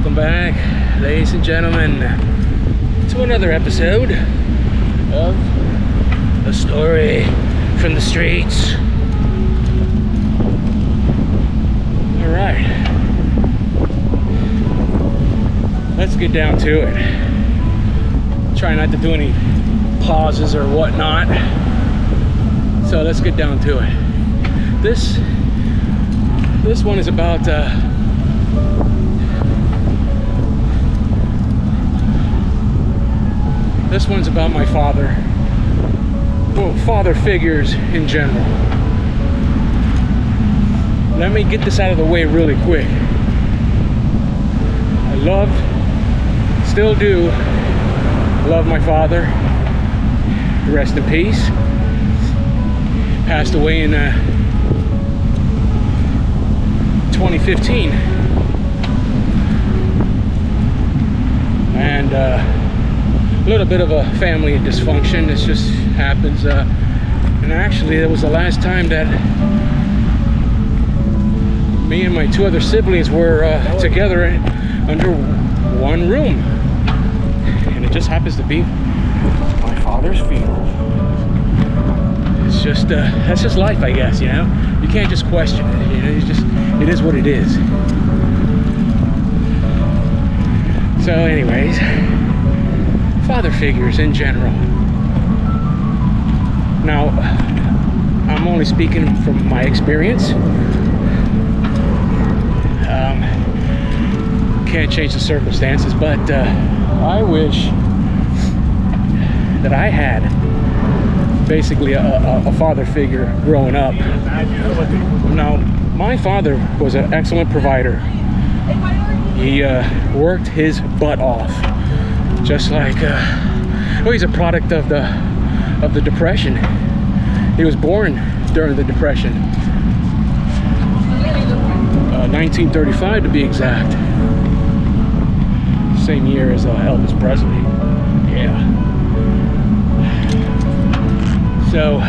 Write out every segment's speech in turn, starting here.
Welcome back, ladies and gentlemen, to another episode of A Story from the Streets. Alright, let's get down to it. Try not to do any pauses or whatnot. So let's get down to it. This one is about this one's about my father. Well, father figures in general. Let me get this out of the way really quick. I loved, still do love my father. Rest in peace. Passed away in 2015. And a little bit of a family dysfunction. This just happens. And actually, it was the last time that me and my two other siblings were together under one room. And it just happens to be my father's funeral. It's just that's just life, I guess. You know, you can't just question it. You know, it is what it is. So, anyways, father figures in general. Now, I'm only speaking from my experience. Can't change the circumstances, but I wish that I had basically a father figure growing up. Now, my father was an excellent provider. He worked his butt off, just like well, he's a product of the Depression. He was born during the Depression, 1935 to be exact. Same year as Elvis Presley. Yeah. So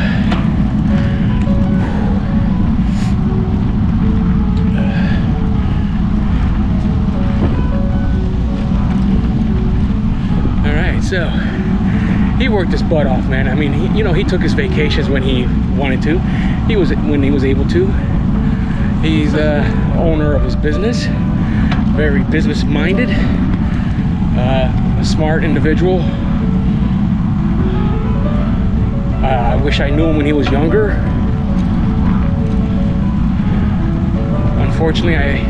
all right, so he worked his butt off, man. I mean, he took his vacations when he wanted to. When he was able to. He's owner of his business, very business minded, a smart individual. I wish I knew him when he was younger. Unfortunately, I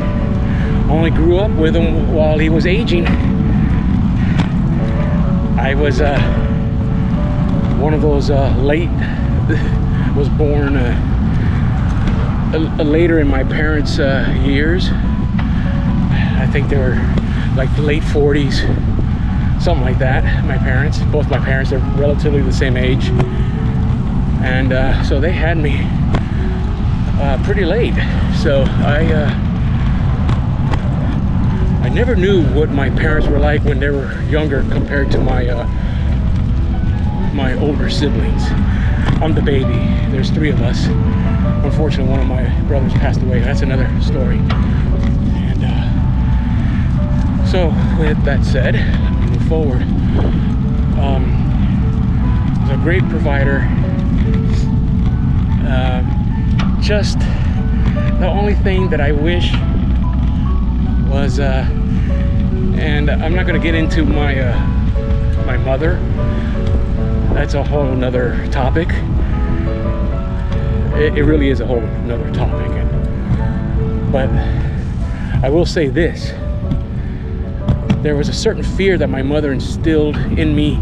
only grew up with him while he was aging. I was one of those was born later in my parents' years. I think they were like the late 40s, something like that. Both my parents are relatively the same age. And so they had me pretty late. So I never knew what my parents were like when they were younger compared to my older siblings. I'm the baby. There's three of us. Unfortunately, one of my brothers passed away. That's another story. And so with that said, moving forward, he's a great provider. Just the only thing that I wish was, and I'm not going to get into my mother. That's a whole nother topic. It really is a whole nother topic. But I will say this: there was a certain fear that my mother instilled in me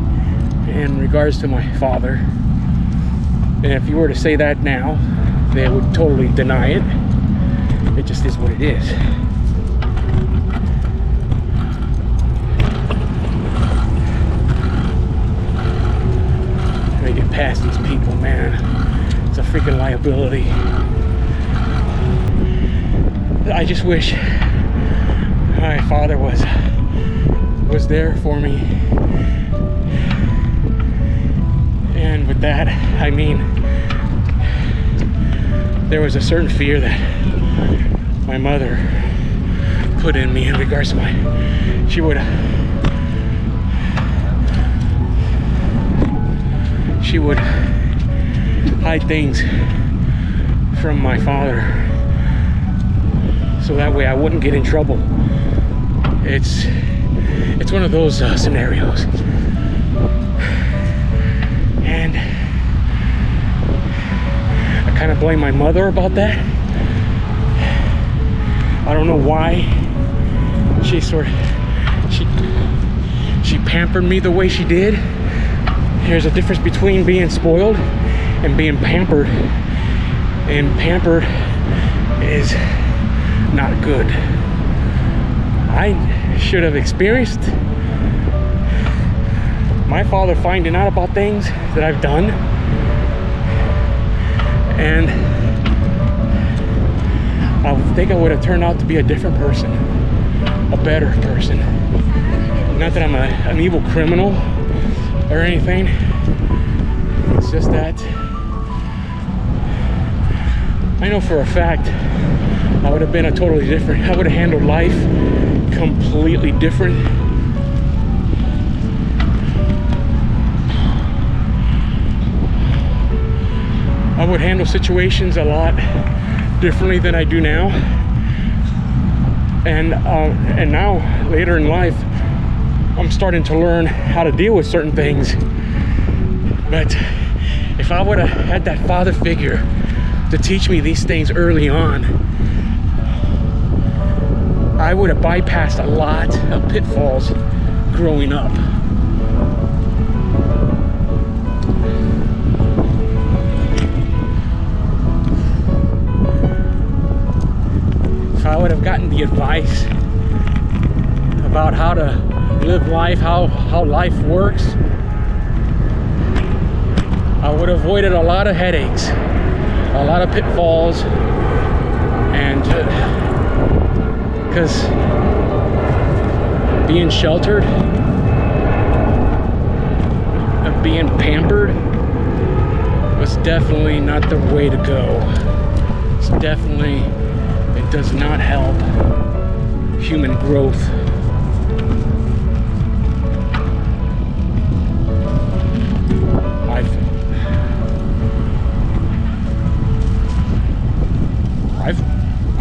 in regards to my father. And if you were to say that now, they would totally deny it. It just is what it is. Let me get past these people, man. It's a freaking liability. I just wish my father was there for me. And with that, I mean, there was a certain fear that my mother put in me in regards to she would hide things from my father so that way I wouldn't get in trouble. It's one of those scenarios, and I kind of blame my mother about that. I don't know why she pampered me the way she did. There's a difference between being spoiled and being pampered, and pampered is not good. I should have experienced my father finding out about things that I've done, and I think I would have turned out to be a different person, a better person. Not that I'm an evil criminal or anything. It's just that I know for a fact I would have been a totally different. I would have handled life completely different. I would handle situations a lot differently than I do now. And now, later in life, I'm starting to learn how to deal with certain things. But if I would have had that father figure to teach me these things early on, I would have bypassed a lot of pitfalls growing up. If I would have gotten the advice about how to live life, how life works, I would have avoided a lot of headaches, a lot of pitfalls, and because being sheltered, being pampered was definitely not the way to go. It's definitely, it does not help human growth.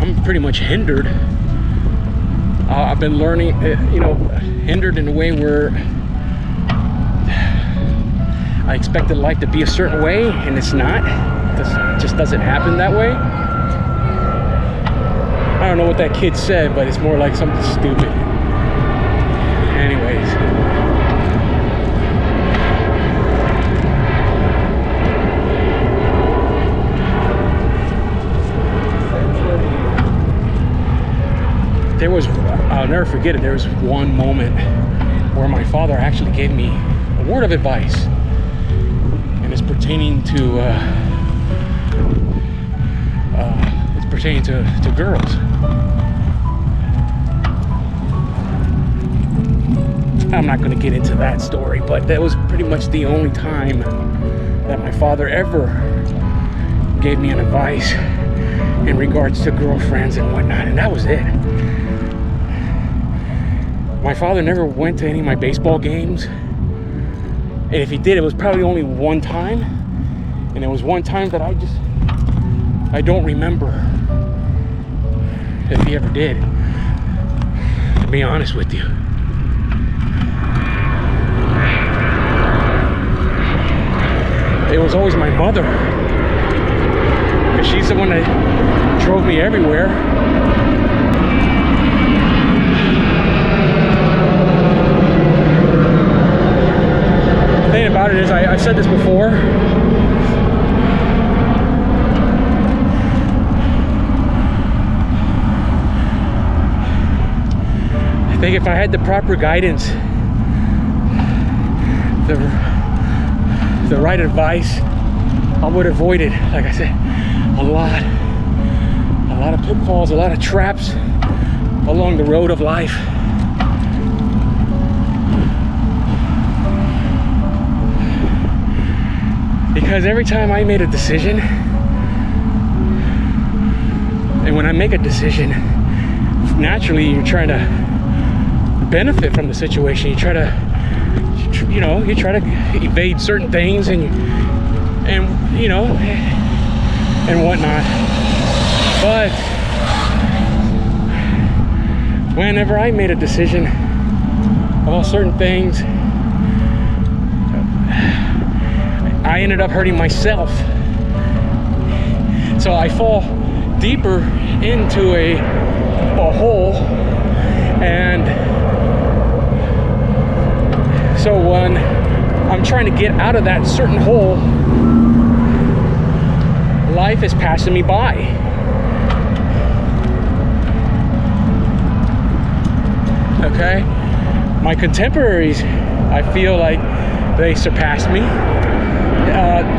I'm pretty much hindered. I've been learning, hindered in a way where I expected life to be a certain way, and it's not. It just doesn't happen that way. I don't know what that kid said, but it's more like something stupid. Anyways. There was, I'll never forget it, there was one moment where my father actually gave me a word of advice, and it's pertaining to girls. I'm not going to get into that story, but that was pretty much the only time that my father ever gave me an advice in regards to girlfriends and whatnot, and that was it. My father never went to any of my baseball games, and if he did, it was probably only one time, and it was one time that I don't remember if he ever did, to be honest with you. It was always my mother, because she's the one that drove me everywhere. The thing about it is, I've said this before, I think if I had the proper guidance, the right advice, I would have avoided, like I said, a lot of pitfalls, a lot of traps along the road of life. Because every time I made a decision, and when I make a decision, naturally you're trying to benefit from the situation. You try to evade certain things and whatnot. But whenever I made a decision about certain things, I ended up hurting myself. So I fall deeper into a hole, and so when I'm trying to get out of that certain hole, life is passing me by. Okay? My contemporaries, I feel like they surpassed me.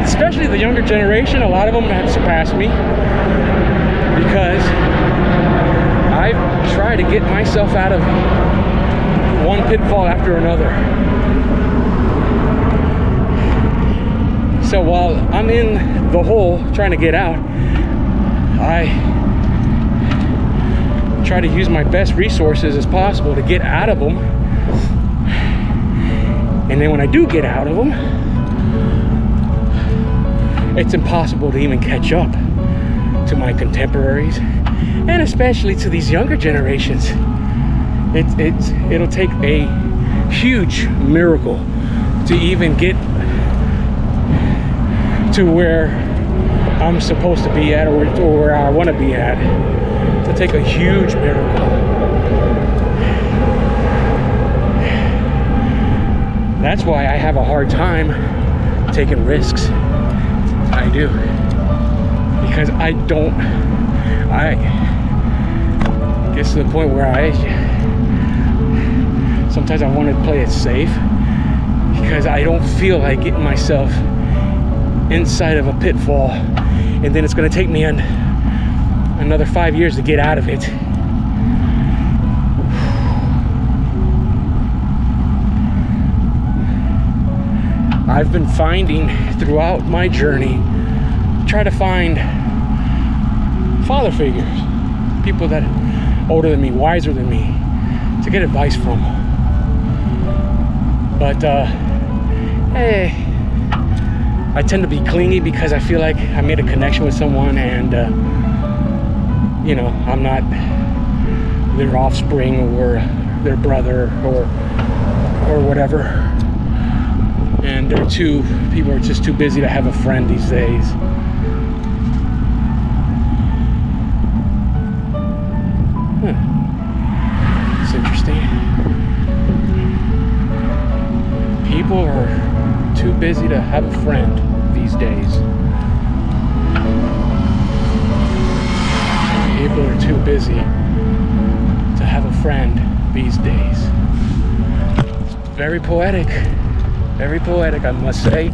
Especially the younger generation, a lot of them have surpassed me because I've tried to get myself out of one pitfall after another. So while I'm in the hole trying to get out, I try to use my best resources as possible to get out of them. And then when I do get out of them, it's impossible to even catch up to my contemporaries, and especially to these younger generations. It'll take a huge miracle to even get to where I'm supposed to be at, or where I want to be at. It'll take a huge miracle. That's why I have a hard time taking risks. I do, because I gets to the point where sometimes I want to play it safe, because I don't feel like getting myself inside of a pitfall, and then it's going to take me another 5 years to get out of it. I've been finding throughout my journey, try to find father figures, people that are older than me, wiser than me, to get advice from. But hey, I tend to be clingy because I feel like I made a connection with someone, and I'm not their offspring or their brother or whatever. And people are just too busy to have a friend these days. It's interesting. People are too busy to have a friend these days. People are too busy to have a friend these days. It's very poetic. Very poetic, I must say.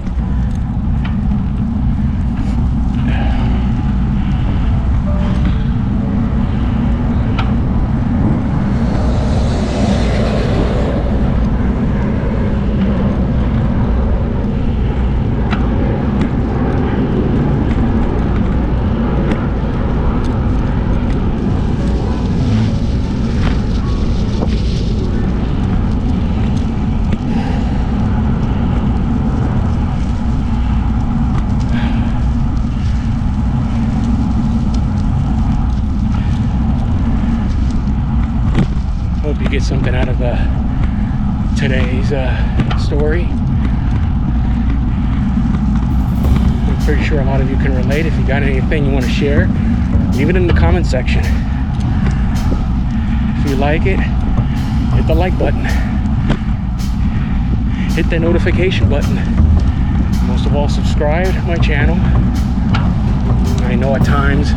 Hope you get something out of today's story. I'm pretty sure a lot of you can relate. If you got anything you want to share, leave it in the comment section. If you like it, hit the like button. Hit the notification button. Most of all, subscribe to my channel. I know at times,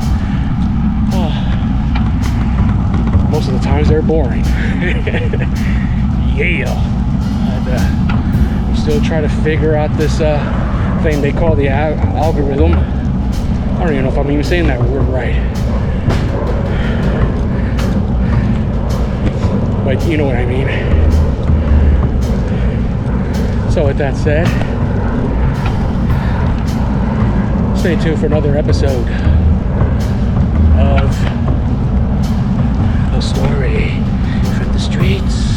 most of the times they're boring. Yeah. I'm still trying to figure out this thing they call the algorithm. I don't even know if I'm even saying that word right. But you know what I mean. So with that said, stay tuned for another episode of a story from the streets.